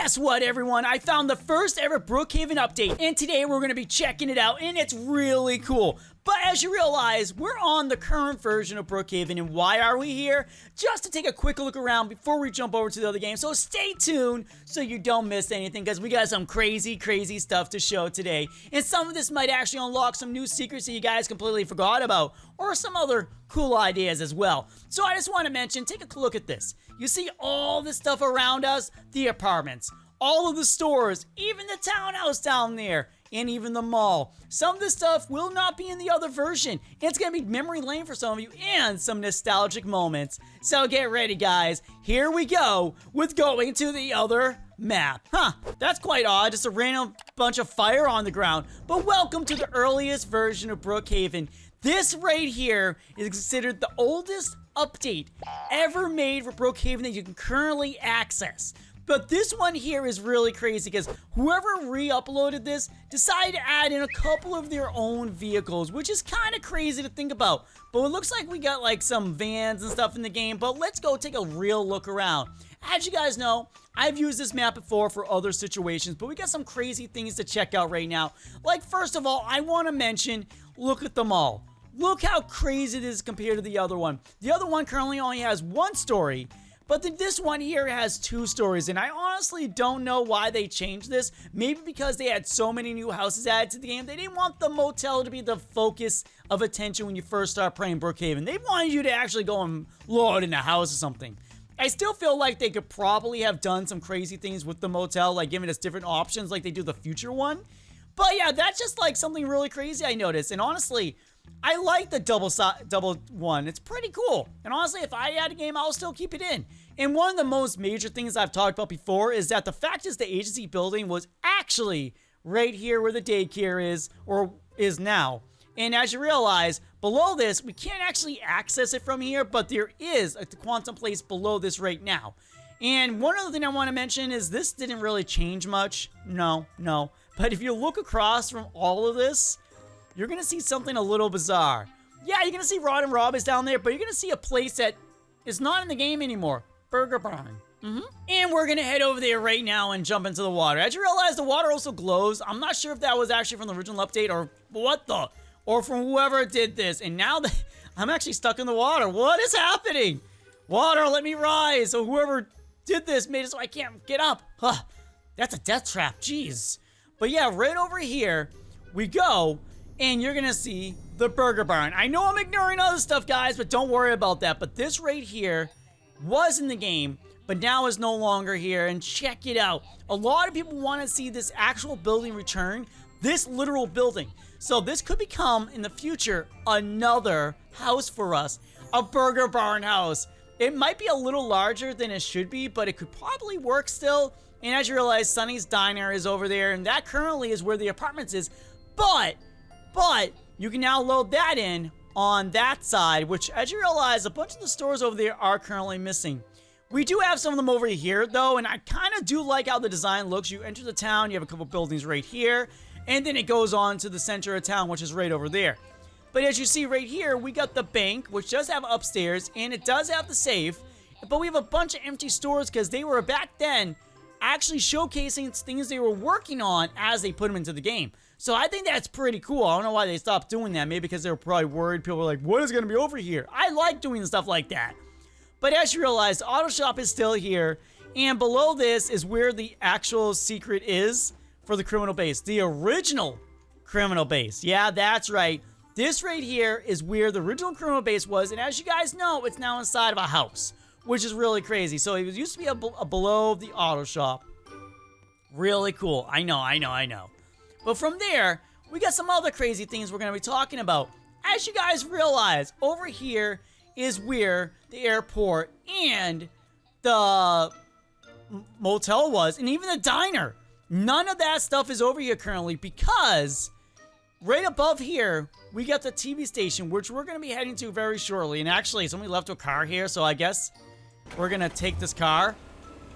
Guess what, everyone? I found the first ever Brookhaven update, and today we're going to be checking it out, and it's really cool. But as you realize, we're on the current version of Brookhaven, and why are we here? Just to take a quick look around before we jump over to the other game, so stay tuned so you don't miss anything, because we got some crazy stuff to show today. And some of this might actually unlock some new secrets that you guys completely forgot about, or some other cool ideas as well. So I just want to mention, take a look at this. You see all this stuff around us? The apartments, all of the stores, even the townhouse down there, and even the mall. Some of this stuff will not be in the other version. It's gonna be memory lane for some of you and some nostalgic moments. So get ready, guys. Here we go with going to the other map. That's quite odd, just a random bunch of fire on the ground. But welcome to the earliest version of Brookhaven. This right here is considered the oldest update ever made for Brookhaven that you can currently access. But this one here is really crazy because whoever re-uploaded this decided to add in a couple of their own vehicles, which is kind of crazy to think about. But it looks like we got like some vans and stuff in the game, but let's go take a real look around. As you guys know, I've used this map before for other situations, but we got some crazy things to check out right now. Like, first of all, I want to mention, look at the mall. Look how crazy it is compared to the other one. The other one currently only has one story, but this one here has 2 stories, and I honestly don't know why they changed this. Maybe because they had so many new houses added to the game, they didn't want the motel to be the focus of attention when you first start playing Brookhaven. They wanted you to actually go and lord in a house or something. I still feel like they could probably have done some crazy things with the motel, like giving us different options like they do the future one. But yeah, that's just like something really crazy I noticed, and honestly, I like the double one. It's pretty cool. And honestly, if I had a game, I'll still keep it in. And one of the most major things I've talked about before is that the fact is the agency building was actually right here where the daycare is, or is now. And as you realize, below this, we can't actually access it from here, but there is a quantum place below this right now. And one other thing I want to mention is this didn't really change much. No. But if you look across from all of this, you're going to see something a little bizarre. Yeah, you're going to see Rod and Rob is down there, but you're going to see a place that is not in the game anymore. Burger Barn. And we're going to head over there right now and jump into the water. As you realize, the water also glows. I'm not sure if that was actually from the original update or from whoever did this. And now that I'm actually stuck in the water. What is happening? Water, let me rise. So whoever did this made it so I can't get up. That's a death trap. Jeez. But yeah, right over here we go. And you're gonna see the Burger Barn. I know I'm ignoring other stuff, guys, but don't worry about that. But this right here was in the game, but now is no longer here. And check it out. A lot of people want to see this actual building return, this literal building. So this could become, in the future, another house for us. A Burger Barn house. It might be a little larger than it should be, but it could probably work still. And as you realize, Sunny's Diner is over there, and that currently is where the apartments is. But you can now load that in on that side, which, as you realize, a bunch of the stores over there are currently missing. We do have some of them over here, though, and I kind of do like how the design looks. You enter the town, you have a couple buildings right here, and then it goes on to the center of town, which is right over there. But as you see right here, we got the bank, which does have upstairs, and it does have the safe, but we have a bunch of empty stores because they were, back then, actually showcasing things they were working on as they put them into the game. So I think that's pretty cool. I don't know why they stopped doing that. Maybe because they were probably worried. People were like, what is going to be over here? I like doing stuff like that. But as you realize, the auto shop is still here. And below this is where the actual secret is for the criminal base. The original criminal base. Yeah, that's right. This right here is where the original criminal base was. And as you guys know, it's now inside of a house, which is really crazy. So it used to be a below the auto shop. Really cool. I know. But from there, we got some other crazy things we're going to be talking about. As you guys realize, over here is where the airport and the motel was, and even the diner. None of that stuff is over here currently because right above here, we got the TV station, which we're going to be heading to very shortly. And actually, somebody left a car here, so I guess we're going to take this car.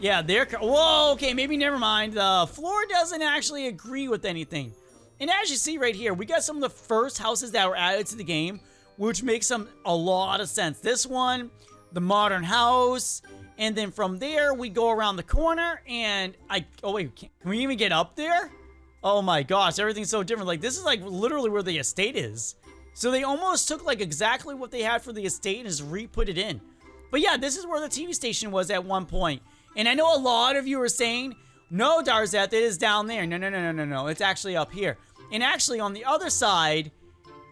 Yeah, their car. Whoa, okay, maybe never mind. The floor doesn't actually agree with anything. And as you see right here, we got some of the first houses that were added to the game, which makes them a lot of sense. This one, the modern house, And then from there, we go around the corner, and oh wait, can we even get up there? Oh my gosh, everything's so different. Like, this is like literally where the estate is. So they almost took like exactly what they had for the estate and just re-put it in. But yeah, this is where the TV station was at one point. And I know a lot of you are saying, no, Darzeth, it is down there. No, it's actually up here. And actually on the other side,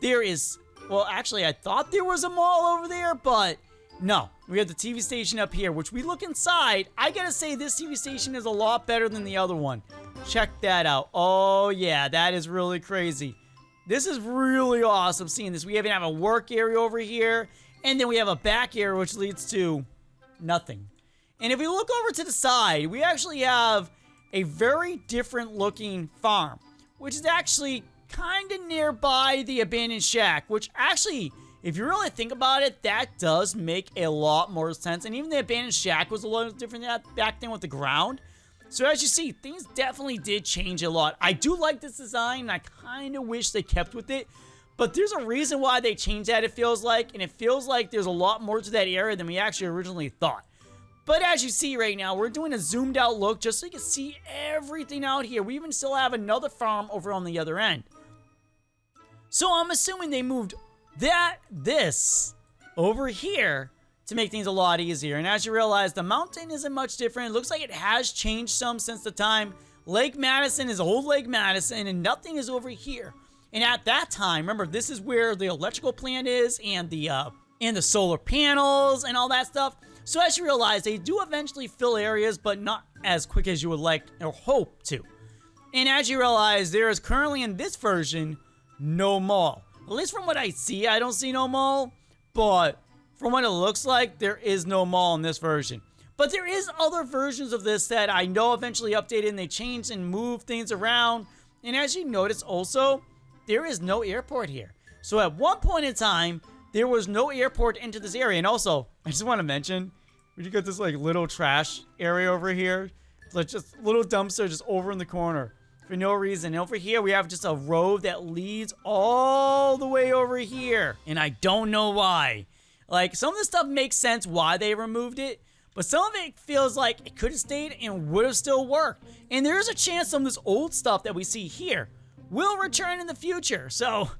there is, well, actually I thought there was a mall over there, but no. We have the TV station up here, which we look inside. I gotta say, this TV station is a lot better than the other one. Check that out. Oh, yeah, that is really crazy. This is really awesome seeing this. We even have a work area over here, and then we have a back area, which leads to nothing. And if we look over to the side, we actually have a very different looking farm, which is actually kind of nearby the abandoned shack, which actually, if you really think about it, that does make a lot more sense. And even the abandoned shack was a little different back then with the ground. So as you see, things definitely did change a lot. I do like this design, and I kind of wish they kept with it. But there's a reason why they changed that, it feels like. And it feels like there's a lot more to that area than we actually originally thought. But as you see right now, we're doing a zoomed out look just so you can see everything out here. We even still have another farm over on the other end. So I'm assuming they moved this over here to make things a lot easier. And as you realize, the mountain isn't much different. It looks like it has changed some since the time. Lake Madison is old Lake Madison, and nothing is over here. And at that time, remember, this is where the electrical plant is, and the solar panels and all that stuff. So as you realize, they do eventually fill areas, but not as quick as you would like or hope to. And as you realize, there is currently in this version no mall. At least from what I see, I don't see no mall. But from what it looks like, there is no mall in this version. But there is other versions of this that I know eventually updated, and they changed and moved things around. And as you notice also, there is no airport here. So at one point in time, there was no airport into this area. And also, I just want to mention, we got this like little trash area over here. Like just little dumpster just over in the corner for no reason. And over here, we have just a road that leads all the way over here. And I don't know why. Like, some of the stuff makes sense why they removed it. But some of it feels like it could have stayed and would have still worked. And there is a chance some of this old stuff that we see here will return in the future. So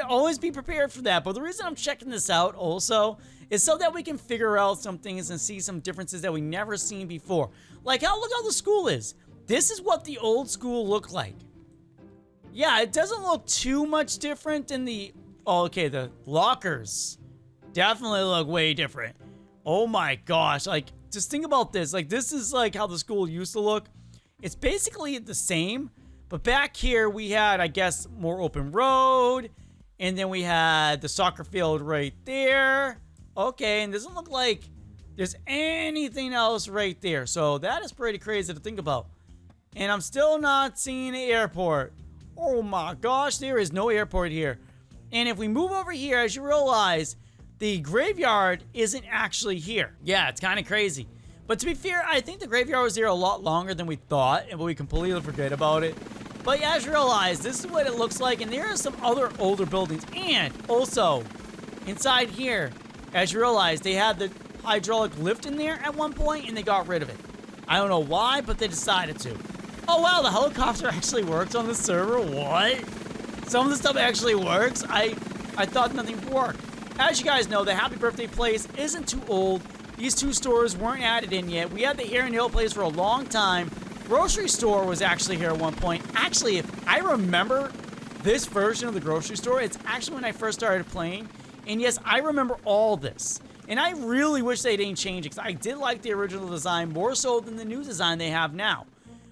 always be prepared for that. But the reason I'm checking this out also is so that we can figure out some things and see some differences that we never seen before. Like, look how the school is. This is what the old school looked like. Yeah, it doesn't look too much different than the... Oh, okay, the lockers definitely look way different. Oh my gosh, like, just think about this. Like, this is like how the school used to look. It's basically the same, but back here we had, I guess, more open road, and then we had the soccer field right there. Okay, and it doesn't look like there's anything else right there. So that is pretty crazy to think about. And I'm still not seeing an airport. Oh my gosh, there is no airport here. And if we move over here, as you realize, the graveyard isn't actually here. Yeah, it's kind of crazy. But to be fair, I think the graveyard was there a lot longer than we thought, and we completely forget about it. But yeah, as you realize, this is what it looks like, and there are some other older buildings. And also, inside here, as you realize, they had the hydraulic lift in there at one point, and they got rid of it. I don't know why, but they decided to. Oh wow, the helicopter actually works on the server? What? Some of the stuff actually works? I thought nothing worked. As you guys know, the Happy Birthday place isn't too old. These two stores weren't added in yet. We had the Air and Hill place for a long time. Grocery store was actually here at one point. Actually, if I remember this version of the grocery store, it's actually when I first started playing. And yes, I remember all this. And I really wish they didn't change it, because I did like the original design more so than the new design they have now.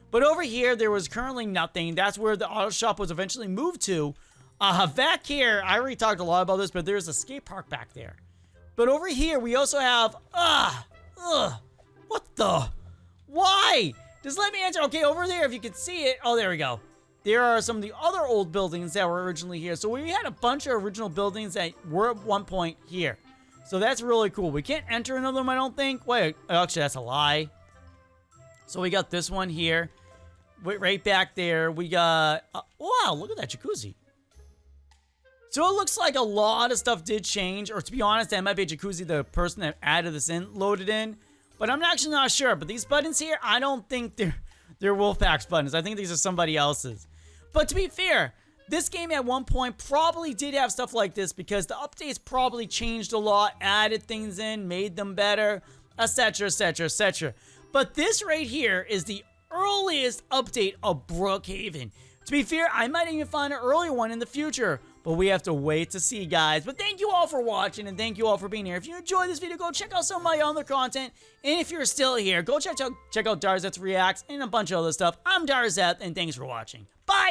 But over here, there was currently nothing. That's where the auto shop was eventually moved to. Back here, I already talked a lot about this, but there's a skate park back there. But over here, we also have, what the? Why? Just let me answer. Okay, over there, if you can see it. Oh, there we go. There are some of the other old buildings that were originally here. So we had a bunch of original buildings that were at one point here. So that's really cool. We can't enter another one, I don't think. Wait, actually, that's a lie. So we got this one here. Right back there, we got... wow, look at that jacuzzi. So it looks like a lot of stuff did change. Or to be honest, that might be a jacuzzi the person that added this in loaded in. but I'm actually not sure. But these buttons here, I don't think they're Wolfpaq's buttons. I think these are somebody else's. But to be fair, this game at one point probably did have stuff like this because the updates probably changed a lot, added things in, made them better, etc, etc, etc. But this right here is the earliest update of Brookhaven. To be fair, I might even find an earlier one in the future, but we have to wait to see, guys. But thank you all for watching, and thank you all for being here. If you enjoyed this video, go check out some of my other content. And if you're still here, go check out darzeth Reacts and a bunch of other stuff. I'm Darzeth, and thanks for watching. Bye!